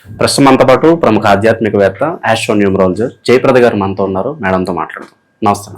ప్రస్తుతం మనతో పాటు ప్రముఖ ఆధ్యాత్మికవేత్త ఆస్ట్రోన్యూమరాలజిస్ట్ జయప్రద గారు మనతో ఉన్నారు. మేడంతో మాట్లాడదాం. నమస్తే.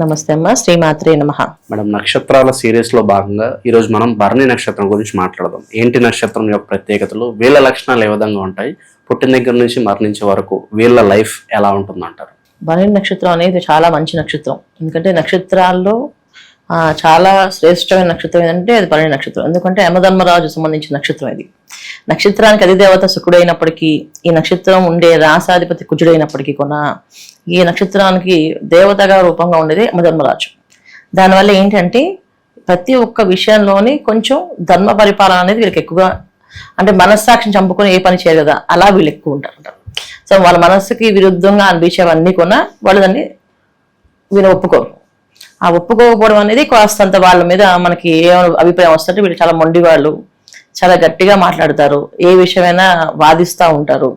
నమస్తే అమ్మ. శ్రీమాత్రే నమః. మేడం, నక్షత్రాల సిరీస్ లో భాగంగా ఈరోజు మనం భరణి నక్షత్రం గురించి మాట్లాడదాం. ఏంటి నక్షత్రం యొక్క ప్రత్యేకతలు, వీళ్ళ లక్షణాలు ఏ విధంగా ఉంటాయి, పుట్టిన దగ్గర నుంచి మరణించే వరకు వీళ్ళ లైఫ్ ఎలా ఉంటుందంటారు? భరణి నక్షత్రం అనేది చాలా మంచి నక్షత్రం. ఎందుకంటే నక్షత్రాల్లో చాలా శ్రేష్టమైన నక్షత్రం ఏంటంటే అది భరణి నక్షత్రం. ఎందుకంటే యమధర్మరాజు సంబంధించిన నక్షత్రం ఇది. నక్షత్రానికి అధిదేవత శుక్రుడైనప్పటికీ, ఈ నక్షత్రం ఉండే రాసాధిపతి కుజుడైనప్పటికీ కూడా ఈ నక్షత్రానికి దేవతగా రూపంగా ఉండేది యమధర్మరాజు. దానివల్ల ఏంటంటే ప్రతి ఒక్క విషయంలోని కొంచెం ధర్మ పరిపాలన అనేది వీళ్ళకి ఎక్కువగా, అంటే మనస్సాక్షిని చంపుకొని ఏ పని చేయరు కదా, అలా వీళ్ళు ఎక్కువ ఉంటారు. సో వాళ్ళ మనస్సుకి విరుద్ధంగా అనిపించేవన్నీ కూడా వాళ్ళు దాన్ని వీళ్ళు ఒప్పుకోరు. ఆ ఒప్పుకోకపోవడం అనేది కాస్తంత వాళ్ళ మీద మనకి ఏ అభిప్రాయం వస్తుంటే వీళ్ళు చాలా మొండి వాళ్ళు, చాలా గట్టిగా మాట్లాడతారు, ఏ విషయమైనా వాదిస్తూ ఉంటారు.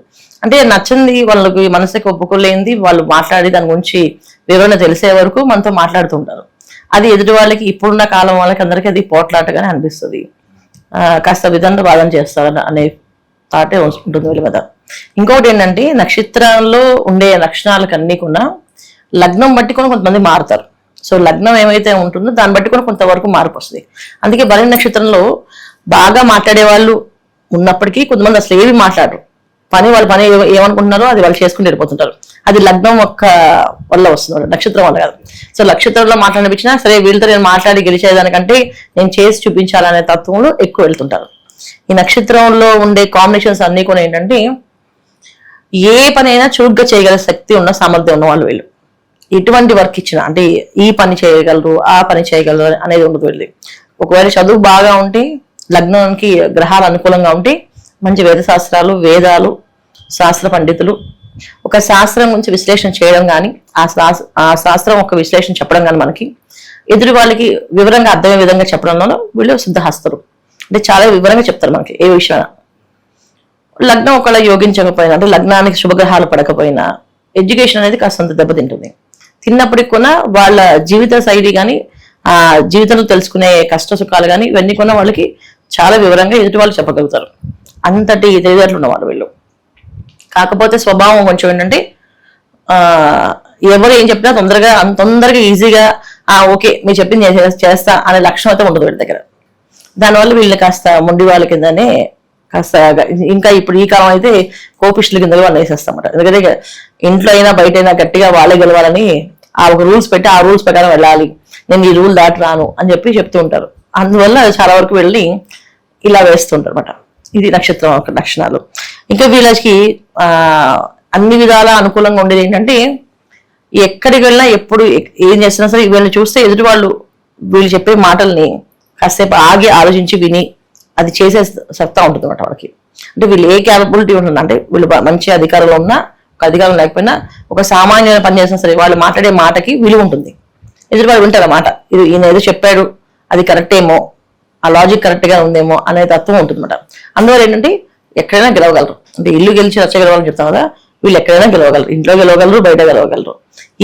అంటే నచ్చింది వాళ్ళకి మనసుకి ఒప్పుకోలేనిది వాళ్ళు మాట్లాడి దాని గురించి వివరణ తెలిసే వరకు మనతో మాట్లాడుతూ ఉంటారు. అది ఎదుటి వాళ్ళకి ఇప్పుడున్న కాలం వాళ్ళకి అందరికీ అది పోట్లాటగానే అనిపిస్తుంది. కాస్త విధంగా వాదన చేస్తారు అనే థాటే ఉంటుంది వీళ్ళ మీద. ఇంకొకటి ఏంటంటే నక్షత్రంలో ఉండే లక్షణాలకన్నీ కూడా లగ్నం బట్టి కూడా కొంతమంది మారుతారు. సో లగ్నం ఏమైతే ఉంటుందో దాన్ని బట్టి కూడా కొంతవరకు మార్పు వస్తుంది. అందుకే భరణి నక్షత్రంలో బాగా మాట్లాడే వాళ్ళు ఉన్నప్పటికీ కొంతమంది అసలు ఏవి మాట్లాడరు. వాళ్ళ పని ఏమనుకుంటున్నారో అది వాళ్ళు చేసుకుని వెళ్ళిపోతుంటారు. అది లగ్నం ఒక్క వల్ల వస్తుంది, నక్షత్రం వల్ల కాదు. సో నక్షత్రంలో మాట్లాడిపించినా సరే వీళ్ళతో నేను మాట్లాడి గెలిచేదానికంటే నేను చేసి చూపించాలనే తత్వంలో ఎక్కువ వెళ్తుంటారు. ఈ నక్షత్రంలో ఉండే కాంబినేషన్స్ అన్ని కూడా ఏంటంటే ఏ పనైనా చురుగ్గా చేయగల శక్తి ఉన్న సామర్థ్యం ఉన్న వాళ్ళు వీళ్ళు. ఎటువంటి వర్క్ ఇచ్చినా అంటే ఈ పని చేయగలరు, ఆ పని చేయగలరు అనేది ఉండదు వీళ్ళది. ఒకవేళ చదువు బాగా ఉంటే, లగ్నానికి గ్రహాలు అనుకూలంగా ఉంటే మంచి వేద శాస్త్రాలు, వేదాలు, శాస్త్ర పండితులు, ఒక శాస్త్రం గురించి విశ్లేషణ చేయడం కానీ, ఆ శాస్త్రం ఒక విశ్లేషణ చెప్పడం కానీ మనకి ఎదుటి వాళ్ళకి వివరంగా అర్థమయ్యే విధంగా చెప్పడంలో వీళ్ళు సిద్ధహస్తరు. అంటే చాలా వివరంగా చెప్తారు మనకి ఏ విషయం. లగ్నం ఒకవేళ యోగించకపోయినా, అంటే లగ్నానికి శుభగ్రహాలు పడకపోయినా ఎడ్యుకేషన్ అనేది కాస్తంత దెబ్బతింటుంది. తిన్నప్పటికి కూడా వాళ్ళ జీవిత శైలి కానీ, ఆ జీవితంలో తెలుసుకునే కష్ట సుఖాలు కానీ ఇవన్నీ కూడా వాళ్ళకి చాలా వివరంగా ఎదుటి వాళ్ళు చెప్పగలుగుతారు. అంతటి తెలివితేటలు ఉన్నవాళ్ళు వీళ్ళు. కాకపోతే స్వభావం కొంచెం ఏంటంటే ఎవరు ఏం చెప్పినా తొందరగా ఈజీగా ఓకే మీరు చెప్పింది చేస్తా అనే లక్షణం అయితే ఉండదు వీళ్ళ దగ్గర. దానివల్ల వీళ్ళు కాస్త మొండి వాళ్ళ కిందనే కాస్త, ఇంకా ఇప్పుడు ఈ కాలం అయితే కోపిష్ల కింద వాళ్ళు వేసేస్తామట. ఎందుకంటే ఇంట్లో అయినా బయట అయినా గట్టిగా వాళ్ళే గెలవాలని ఆ ఒక రూల్స్ పెట్టి ఆ రూల్స్ ప్రకారం వెళ్ళాలి, నేను ఈ రూల్ దాటి రాను అని చెప్పి చెప్తూ ఉంటారు. అందువల్ల చాలా వరకు వెళ్ళి ఇలా వేస్తుంటారు అనమాట. ఇది నక్షత్రం యొక్క లక్షణాలు. ఇంకా వీళ్ళకి అన్ని విధాల అనుకూలంగా ఉండేది ఏంటంటే ఎక్కడికి వెళ్ళినా ఎప్పుడు ఏం చేసినా సరే వీళ్ళని చూస్తే ఎదుటి వాళ్ళు వీళ్ళు చెప్పే మాటల్ని కాసేపు ఆగి ఆలోచించి విని అది చేసే సత్తా ఉంటుంది అనమాట వాళ్ళకి. అంటే వీళ్ళు ఏ క్యాపబిలిటీ ఉంటుంది అంటే వీళ్ళు మంచి అధికారంలో ఉన్నా, ఒక అధికారం లేకపోయినా, ఒక సామాన్యమైన పని చేసినా సరే వాళ్ళు మాట్లాడే మాటకి విలువ ఉంటుంది. ఎదుటి వాళ్ళు వింటారు అన్నమాట. ఇది ఈయన ఏదో చెప్పాడు అది కరెక్ట్ ఏమో, ఆ లాజిక్ కరెక్ట్ గా ఉందేమో అనే తత్వం ఉంటుంది అనమాట. అందువల్ల ఏంటంటే ఎక్కడైనా గెలవగలరు. అంటే ఇల్లు గెలిచి రచ్చగలవాలని చెప్తాం కదా, వీళ్ళు ఎక్కడైనా గెలవగలరు. ఇంట్లో గెలవగలరు, బయట గెలవగలరు.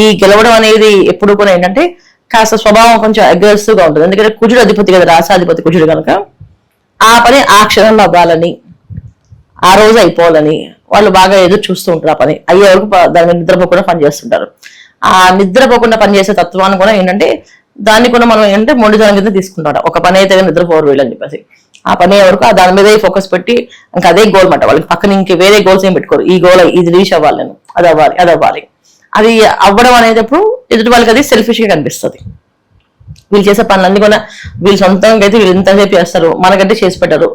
ఈ గెలవడం అనేది ఎప్పుడు కూడా ఏంటంటే కాస్త స్వభావం కొంచెం అగ్రెసివ్ గా ఉంటుంది. ఎందుకంటే కుజుడు అధిపతి కదా, రాసాధిపతి కుజుడు కనుక ఆ పని ఆ క్షణంలో అవ్వాలని, ఆ రోజు అయిపోవాలని వాళ్ళు బాగా ఎదురు చూస్తూ ఉంటారు. ఆ పని అయ్యే వరకు దాని మీద నిద్రపోకుండా పనిచేస్తుంటారు. ఆ నిద్రపోకుండా పనిచేసే తత్వాన్ని కూడా ఏంటంటే దాన్ని కూడా మనం ఏంటంటే మొండితనం కింద తీసుకుంటాం. ఒక పని అయితే నిద్రపోరు వీళ్ళని చెప్పేసి ఆ పని వరకు దాని మీద ఫోకస్ పెట్టి ఇంకా అదే గోల్ మాట. వాళ్ళకి పక్కన ఇంక వేరే గోల్స్ ఏం పెట్టుకోరు. ఈ గోల్ ఇది రీచ్ అవ్వాలి, నేను అది అవ్వాలి, అది అవ్వాలి. అది అవ్వడం అనేటప్పుడు ఎదుటి వాళ్ళకి అది సెల్ఫిష్ గా కనిపిస్తుంది. వీళ్ళు చేసే పనులన్నీ కూడా వీళ్ళు సొంతంగా అయితే వీళ్ళు ఎంతసేపు చేస్తారు, మనకంటే చేసి పెట్టరు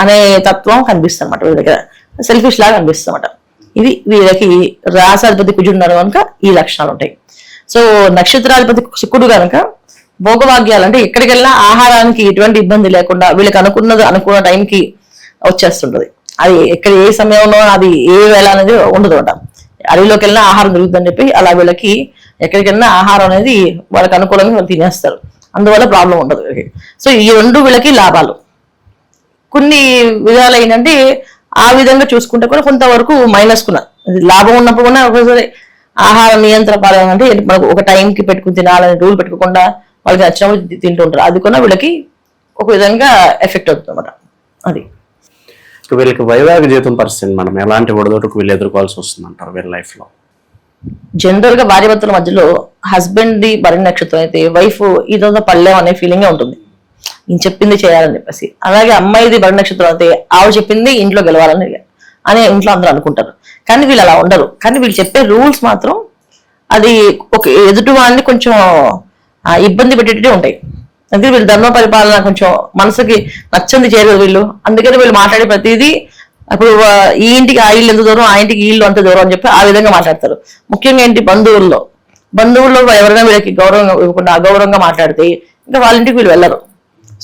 అనే తత్వం కనిపిస్తుంది అనమాట. వీళ్ళ దగ్గర సెల్ఫిష్ లాగా కనిపిస్తుంది అనమాట. ఇది వీళ్ళకి రాసాధిపతి కుజుడు ఉన్నారు కనుక ఈ లక్షణాలు ఉంటాయి. సో నక్షత్రాధిపతి శుక్రుడు కనుక భోగభాగ్యాలు, అంటే ఎక్కడికి వెళ్ళినా ఆహారానికి ఎటువంటి ఇబ్బంది లేకుండా వీళ్ళకి అనుకున్న టైంకి వచ్చేస్తుంటది. అది ఎక్కడ ఏ సమయంలో అది ఏ వేళ అనేది ఉండదు అంట. అడవిలోకి వెళ్ళినా ఆహారం దొరుకుతుందని చెప్పి అలా వీళ్ళకి ఎక్కడికి వెళ్ళినా ఆహారం అనేది వాళ్ళకి అనుకూలంగా వాళ్ళు తినేస్తారు. అందువల్ల ప్రాబ్లం ఉండదు వీళ్ళకి. సో ఈ రెండు వీళ్ళకి లాభాలు. కొన్ని విధాలు ఏంటంటే ఆ విధంగా చూసుకుంటే కూడా కొంతవరకు మైనస్ కూడా, లాభం ఉన్నప్పుడు కూడా ఒకసారి ఆహార నియంత్రణ అంటే మనకు ఒక టైంకి పెట్టుకుని తినాలని రూల్ పెట్టుకోకుండా వాళ్ళకి నచ్చినప్పుడు తింటూ ఉంటారు. అది కూడా వీళ్ళకి ఒక విధంగా ఎఫెక్ట్ అవుతుంది అన్నమాట. అది వీళ్ళకి వైవాహిక జీవితం పరిస్థితి మనం ఎలాంటి ఒడిదొడుకు వీళ్ళు ఎదుర్కోవాల్సి వస్తుంది అంటారు వీళ్ళ లైఫ్ లో? జనరల్ గా భార్యాభర్తల మధ్యలో హస్బెండ్ ది భరణి నక్షత్రం అయితే వైఫ్ ఇదంతా పడలేం అనే ఫీలింగ్ ఉంటుంది, నేను చెప్పింది చేయాలని చెప్పేసి. అలాగే అమ్మాయిది భరణి నక్షత్రం అయితే ఆవిడ చెప్పింది ఇంట్లో గెలవాలని అని ఇంట్లో అందరూ అనుకుంటారు. కానీ వీళ్ళు అలా ఉండరు. కానీ వీళ్ళు చెప్పే రూల్స్ మాత్రం అది ఒక ఎదుటి వాళ్ళని కొంచెం ఇబ్బంది పెట్టేటట్టే ఉంటాయి. అందుకే వీళ్ళు ధర్మ పరిపాలన కొంచెం మనసుకి నచ్చంది చేయరు వీళ్ళు. అందుకని వీళ్ళు మాట్లాడే ప్రతిదీ ఇప్పుడు ఈ ఇంటికి ఆ ఇల్లు ఎంత దూరం, ఆ ఇంటికి ఈ ఇల్లు అంత దూరం అని చెప్పి ఆ విధంగా మాట్లాడతారు. ముఖ్యంగా ఏంటి బంధువుల్లో ఎవరైనా వీళ్ళకి గౌరవం ఇవ్వకుండా అగౌరవంగా మాట్లాడితే ఇంకా వాళ్ళ ఇంటికి వీళ్ళు వెళ్ళరు.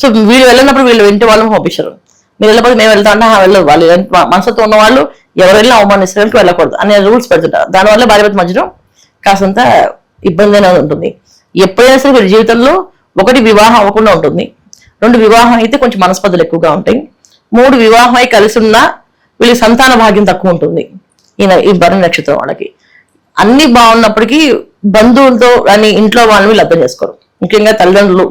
సో వీళ్ళు వెళ్ళినప్పుడు వీళ్ళు ఇంటి వాళ్ళని పంపించరు. మీరు వెళ్ళకపోతే మేము వెళ్తా అంటే వెళ్ళరు. వాళ్ళు మనసుతో ఉన్న వాళ్ళు ఎవరు వెళ్ళినా అవమానిస్తానికి వెళ్ళకూడదు అనే రూల్స్ పెడుతుంటారు. దానివల్ల భార్యాభర్త మధ్యలో కాసంత ఇబ్బంది అనేది ఉంటుంది. ఎప్పుడైనా సరే వీళ్ళ జీవితంలో 1 వివాహం అవ్వకుండా ఉంటుంది, 2 వివాహం అయితే కొంచెం మనస్పర్ధలు ఎక్కువగా ఉంటాయి, 3 వివాహం అయి కలిసి ఉన్నా వీళ్ళకి సంతాన భాగ్యం తక్కువ ఉంటుంది. ఈ భరణి నక్షత్రం వాళ్ళకి అన్ని బాగున్నప్పటికీ బంధువులతో కానీ ఇంట్లో వాళ్ళని వీళ్ళు అర్థం చేసుకోరు. ముఖ్యంగా తల్లిదండ్రులు,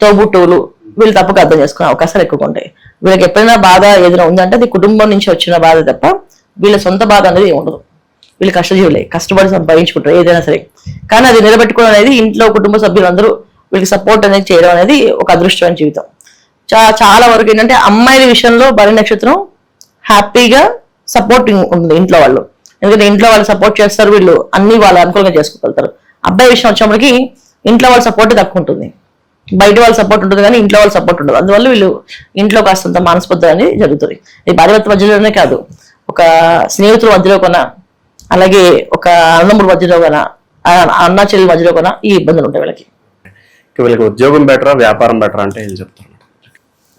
తోబుట్టువులు వీళ్ళు తప్పక అర్థం చేసుకునే అవకాశాలు ఎక్కువ ఉంటాయి. వీళ్ళకి ఎప్పుడైనా బాధ ఏదైనా ఉందంటే అది కుటుంబం నుంచి వచ్చిన బాధ తప్ప వీళ్ళ సొంత బాధ అనేది ఉండదు. వీళ్ళు కష్టజీవులే, కష్టపడి సంపాదించుకుంటారు ఏదైనా సరే. కానీ అది నిలబెట్టుకోవడం అనేది ఇంట్లో కుటుంబ సభ్యులందరూ వీళ్ళకి సపోర్ట్ అనేది చేయడం అనేది ఒక అదృష్టమైన జీవితం. చాలా వరకు ఏంటంటే అమ్మాయిల విషయంలో భరణి నక్షత్రం హ్యాపీగా సపోర్టింగ్ ఉంటుంది ఇంట్లో వాళ్ళు. ఎందుకంటే ఇంట్లో వాళ్ళు సపోర్ట్ చేస్తారు, వీళ్ళు అన్ని వాళ్ళు అనుకూలంగా చేసుకోగలుగుతారు. అబ్బాయి విషయం వచ్చినప్పటికీ ఇంట్లో వాళ్ళ సపోర్ట్ తక్కువ ఉంటుంది, బయట వాళ్ళ సపోర్ట్ ఉంటుంది కానీ ఇంట్లో వాళ్ళ సపోర్ట్ ఉండదు. అందువల్ల వీళ్ళు ఇంట్లో కాస్తంత మానస్పర్ధ అనేది జరుగుతుంది. ఈ భార్యాభర్త మధ్యలోనే కాదు, ఒక స్నేహితుల మధ్యలో కొన, అలాగే ఒక అన్నముడి మధ్యలో కొన, అన్న చెల్లి మధ్యలో కొన ఈ ఇబ్బందులు ఉంటాయి వీళ్ళకి. వీళ్ళకి ఉద్యోగం బెటరా, వ్యాపారం బెటరా అంటే ఏం చెప్తారు?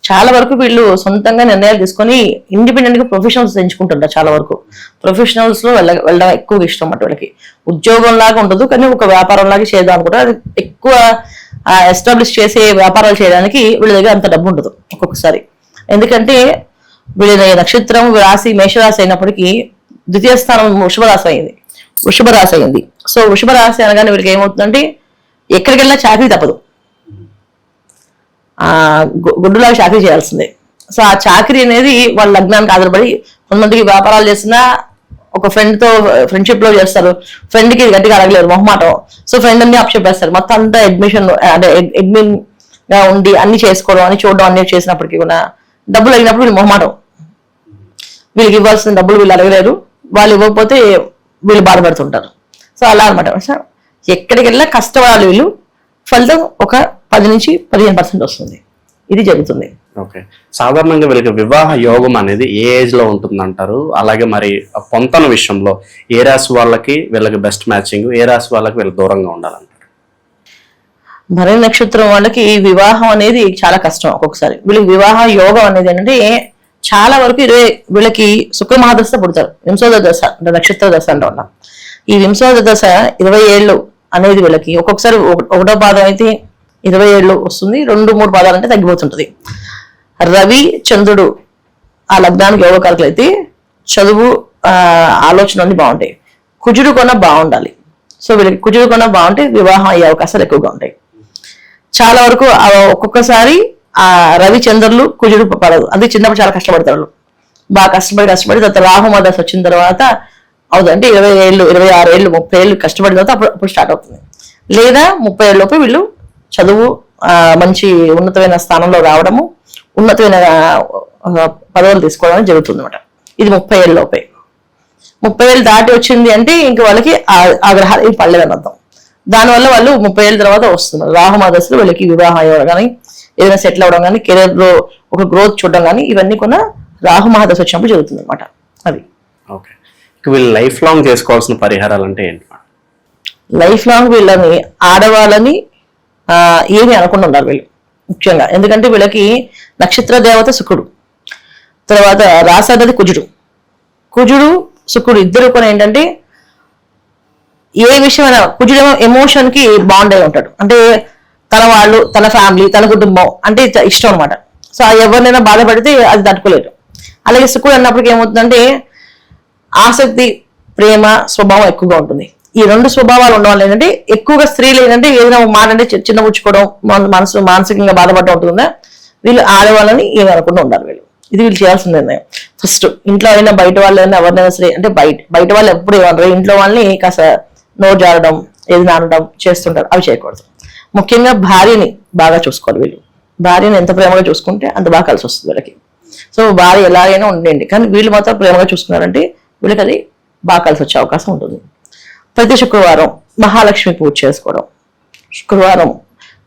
చాలా వరకు వీళ్ళు సొంతంగా నిర్ణయాలు తీసుకొని ఇండిపెండెంట్ గా ప్రొఫెషనల్స్ ఎంచుకుంటుంటారు. చాలా వరకు ప్రొఫెషనల్స్ లో వెళ్ళడం ఎక్కువ ఇష్టం అన్నమాట వీళ్ళకి. ఉద్యోగం లాగా ఉండదు కానీ ఒక వ్యాపారం లాగా చేద్దాం అనుకుంటారు. అది ఎక్కువ ఎస్టాబ్లిష్ చేసే వ్యాపారాలు చేయడానికి వీళ్ళ దగ్గర అంత డబ్బు ఉండదు ఒక్కొక్కసారి. ఎందుకంటే వీళ్ళ నక్షత్రం రాశి మేషరాశి అయినప్పటికీ ద్వితీయ స్థానం వృషభ రాశి అయింది. సో వృషభ రాశి అనగానే వీళ్ళకి ఏమవుతుందంటే ఎక్కడికి వెళ్ళినా చాకరీ తప్పదు, గుడ్డులాగా చాకరీ చేయాల్సిందే. సో ఆ చాకరీ అనేది వాళ్ళ లగ్నానికి ఆధారపడి కొంతమందికి వ్యాపారాలు చేసినా ఒక ఫ్రెండ్ తో ఫ్రెండ్షిప్ లో చేస్తారు, ఫ్రెండ్ కి గట్టిగా అడగలేరు మొహమాటం. సో ఫ్రెండ్ అన్ని అప్షేపేస్తారు. మొత్తం అంతా అడ్మిషన్ అంటే అడ్మిన్ గా ఉండి అన్ని చేసుకోవడం అని చూడడం అన్ని చేసినప్పటికీ కూడా డబ్బులు అడిగినప్పుడు వీళ్ళు మొహమాటం, వీళ్ళకి ఇవ్వాల్సిన డబ్బులు వీళ్ళు అడగలేరు, వాళ్ళు ఇవ్వకపోతే వీళ్ళు బాధపడుతుంటారు. సో అలా అనమాట. ఎక్కడికి వెళ్ళినా కష్టపడాలి వీళ్ళు, ఫలితం ఒక 10 నుంచి 15% వస్తుంది. ఇది జరుగుతుంది. ఓకే, సాధారణంగా వీళ్ళకి వివాహ యోగం అనేది ఏ ఏజ్ లో ఉంటుంది అంటారు? అలాగే మరి పొంతన విషయంలో ఏ రాశి వాళ్ళకి వీళ్ళకి బెస్ట్ మ్యాచింగ్, ఏ రాశి వాళ్ళకి వీళ్ళకి దూరంగా ఉండాలంటారు? భరణి నక్షత్రం వాళ్ళకి వివాహం అనేది చాలా కష్టం. ఒక్కొక్కసారి వీళ్ళకి వివాహ యోగం అనేది ఏంటంటే చాలా వరకు వీళ్ళకి శుక్ర మహాదశ పుడతారు. వింశోద దశ అంటే నక్షత్ర దశ అంటూ ఉన్నాం. ఈ వింశోద దశ 20 ఏళ్ళు అనేది వీళ్ళకి ఒక్కొక్కసారి 1వ పాదం అయితే 20 ఏళ్ళు వస్తుంది, 2-3 పాదాలు అంటే తగ్గిపోతుంటది. రవి చంద్రుడు ఆ లగ్నానికి యోగకారకులు అయితే చదువు ఆలోచన అన్ని బాగుంటాయి. కుజుడు కొన బాగుండాలి. సో వీళ్ళకి కుజుడు కొన బాగుంటే వివాహం అయ్యే అవకాశాలు ఎక్కువగా ఉంటాయి. చాలా వరకు ఒక్కొక్కసారి ఆ రవి చంద్రులు కుజుడు పడదు. అది చిన్నప్పుడు చాలా కష్టపడతారు, బాగా కష్టపడి తర్వాత రాహు దశ వచ్చిన తర్వాత అవుతుంది. అంటే 20 ఏళ్ళు 26 ఏళ్ళు 30 ఏళ్ళు కష్టపడిన తర్వాత అప్పుడు స్టార్ట్ అవుతుంది. లేదా 30 ఏళ్ళలోపు వీళ్ళు చదువు మంచి ఉన్నతమైన స్థానంలో రావడము, ఉన్నతమైన పదవులు తీసుకోవడం జరుగుతుంది అనమాట. ఇది 30 ఏళ్ళలోపే. 30 ఏళ్ళు దాటి వచ్చింది అంటే ఇంక వాళ్ళకి ఆ గ్రహాలు ఏం పడలేదని అర్థం. దానివల్ల వాళ్ళు 30 ఏళ్ళ తర్వాత వస్తున్నారు. రాహు దశలో వీళ్ళకి వివాహం అవ్వడం కానీ, ఏదైనా సెటిల్ అవ్వడం కానీ, కెరీర్ లో ఒక గ్రోత్ చూడడం కానీ ఇవన్నీ కూడా రాహు మహాదశ వచ్చినప్పుడు జరుగుతుంది అనమాట. అది ఓకే. వీళ్ళు లైఫ్ లాంగ్ చేసుకోవాల్సిన పరిహారాలు అంటే ఏంటి? లైఫ్ లాంగ్ వీళ్ళని ఆడవాళ్ళని ఏమి అనకుండా ఉండాలి వీళ్ళు ముఖ్యంగా. ఎందుకంటే వీళ్ళకి నక్షత్ర దేవత శుక్రుడు, తర్వాత రాసాదది కుజుడు శుక్రుడు ఇద్దరు కూడా ఏంటంటే ఏ విషయమైనా కుజుడేమో ఎమోషన్ కి బాండ్ అయి ఉంటాడు. అంటే తన వాళ్ళు, తన ఫ్యామిలీ, తన కుటుంబం అంటే ఇష్టం అనమాట. సో ఎవరినైనా బాధపడితే అది తట్టుకోలేరు. అలాగే శుక్రుడు అన్నప్పటికీ ఏమవుతుందంటే ఆసక్తి, ప్రేమ స్వభావం ఎక్కువగా ఉంటుంది. ఈ 2 స్వభావాలు ఉండడం వల్ల ఏంటంటే ఎక్కువగా స్త్రీలు ఏంటంటే ఏదైనా మాట అంటే చిన్నపుచ్చుకోవడం, మానసికంగా బాధపడడం ఉంటుందా, వీళ్ళు ఆడవాళ్ళని ఏమి అనకుండా ఉండాలి వీళ్ళు. ఇది వీళ్ళు చేయాల్సిన నిర్ణయం. ఫస్ట్ ఇంట్లో అయినా బయట వాళ్ళైనా ఎవరినైనా సరే, అంటే బయట వాళ్ళు ఎప్పుడు ఏమన్నారు, ఇంట్లో వాళ్ళని కాస్త నోరు జారడం, ఏది నానడం చేస్తుంటారు, అవి చేయకూడదు. ముఖ్యంగా భార్యని బాగా చూసుకోవాలి వీళ్ళు. భార్యని ఎంత ప్రేమగా చూసుకుంటే అంత బాగా కలిసి వస్తుంది వీళ్ళకి. సో భార్య ఎలాగైనా ఉండండి, కానీ వీళ్ళు మాత్రం ప్రేమగా చూసుకున్నారంటే వీళ్ళకి అది బాగా కలిసి వచ్చే అవకాశం ఉంటుంది. ప్రతి శుక్రవారం మహాలక్ష్మి పూజ చేసుకోవడం, శుక్రవారం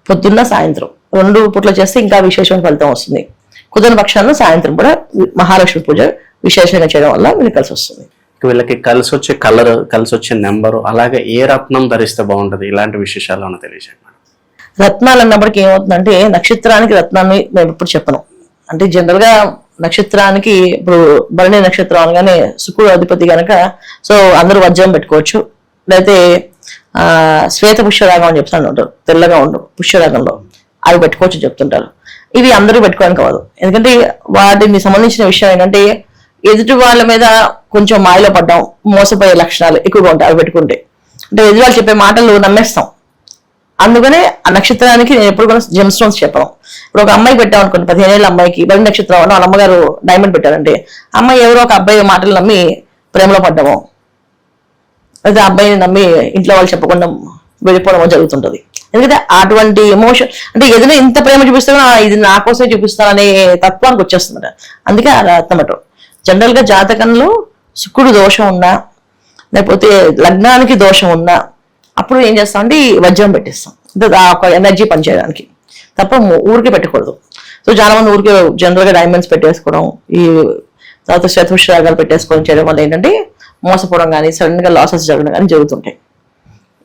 పొద్దున్న సాయంత్రం 2 పూట్ల చేస్తే ఇంకా విశేషమైన ఫలితం వస్తుంది. కుదరని పక్షాల్లో సాయంత్రం కూడా మహాలక్ష్మి పూజ విశేషంగా చేయడం వల్ల వీళ్ళకి కలిసి వస్తుంది. వీళ్ళకి కలిసి వచ్చే కలర్, కలిసి వచ్చే నెంబరు, అలాగే ఏ రత్నం ధరిస్తే బాగుంటది, ఇలాంటి విశేషాలు ఏమైనా తెలియజేయండి. రత్నాలు అన్నప్పటికీ ఏమవుతుందంటే, నక్షత్రానికి రత్నాన్ని మేము ఇప్పుడు చెప్పను. అంటే జనరల్ గా నక్షత్రానికి ఇప్పుడు భరణి నక్షత్రం అనగానే శుక్రుడు అధిపతి కనుక సో అందరూ వజ్రం పెట్టుకోవచ్చు, లేకపోతే శ్వేత పుష్యరాగం అని చెప్తాను ఉంటారు, తెల్లగా ఉండు పుష్యరాగంలో అవి పెట్టుకోవచ్చు చెప్తుంటారు. ఇవి అందరూ పెట్టుకోవడానికి కాదు, ఎందుకంటే వాటిని సంబంధించిన విషయం ఏంటంటే ఎదుటి వాళ్ళ మీద కొంచెం మాయలో పడ్డాం, మోసపోయే లక్షణాలు ఎక్కువగా ఉంటాయి అవి పెట్టుకుంటే. అంటే ఎదుటి వాళ్ళు చెప్పే మాటలు నమ్మేస్తాం. అందుకనే ఆ నక్షత్రానికి నేను ఎప్పుడు కూడా జెమ్ స్టోన్స్ చెప్పను. ఇప్పుడు ఒక అమ్మాయి పెట్టాం అనుకోండి, 15 ఏళ్ళ అమ్మాయికి భరణి నక్షత్రం వాళ్ళ అమ్మగారు డైమండ్ పెట్టారంటే, అమ్మాయి ఎవరో ఒక అబ్బాయి మాటలు నమ్మి ప్రేమలో పడ్డాము, అయితే అబ్బాయిని నమ్మి ఇంట్లో వాళ్ళు చెప్పకుండా వెళ్ళిపోవడం జరుగుతుంటది. ఎందుకంటే అటువంటి ఎమోషన్, అంటే ఏదైనా ఇంత ప్రేమ చూపిస్తానో ఇది నా కోసమే చూపిస్తాననే తత్వానికి వచ్చేస్తుంది. అందుకే ఆ రత్నమట జనరల్ గా జాతకంలో శుక్రుడు దోషం ఉన్నా, లేకపోతే లగ్నానికి దోషం ఉన్నా, అప్పుడు ఏం చేస్తాం అంటే ఈ వజ్రం పెట్టేస్తాం, అంటే ఆ ఒక ఎనర్జీ పనిచేయడానికి తప్ప ఊరికే పెట్టకూడదు. సో చాలా మంది ఊరికే జనరల్ గా డైమండ్స్ పెట్టేసుకోవడం, ఈ తర్వాత శ్వేతపుష్యరాగాలు పెట్టేసుకోవడం చేయడం వల్ల ఏంటంటే మోసపోవడం కానీ సడన్ గా లాసెస్ జరగడం కానీ జరుగుతుంటాయి.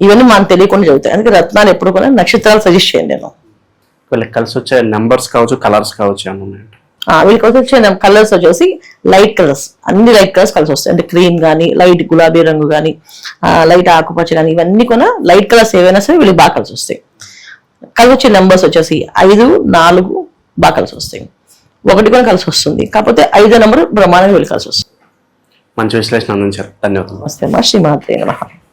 ఇవన్నీ మనకు తెలియకుండా జరుగుతాయి. అందుకే రత్నాలు ఎప్పుడు కూడా నక్షత్రాలు సజెస్ట్ చేయండి నేను. వీళ్ళకి కలిసి వచ్చే నెంబర్స్ కావచ్చు, కలర్స్ కావచ్చు అని ఉన్నాయండి. వీళ్ళకి వచ్చే కలర్స్ వచ్చేసి లైట్ కలర్స్, అన్ని లైట్ కలర్స్ కలిసి వస్తాయి. అంటే క్రీమ్ కానీ, లైట్ గులాబీ రంగు కానీ, లైట్ ఆకుపచ్చ కానీ, ఇవన్నీ కూడా లైట్ కలర్స్ ఏవైనా సరే వీళ్ళకి బాగా కలిసి వస్తాయి. కలిసి వచ్చే నెంబర్స్ వచ్చేసి 5, 4 బాగా కలిసి వస్తాయి. 1 కూడా కలిసి వస్తుంది, కాకపోతే 5వ నెంబర్ బ్రహ్మాండంగా వీళ్ళు కలిసి వస్తుంది. మంచి విశ్లేషణ అందించారు, ధన్యవాదాలు. నమస్తే మా శ్రీమాత్రే నమః.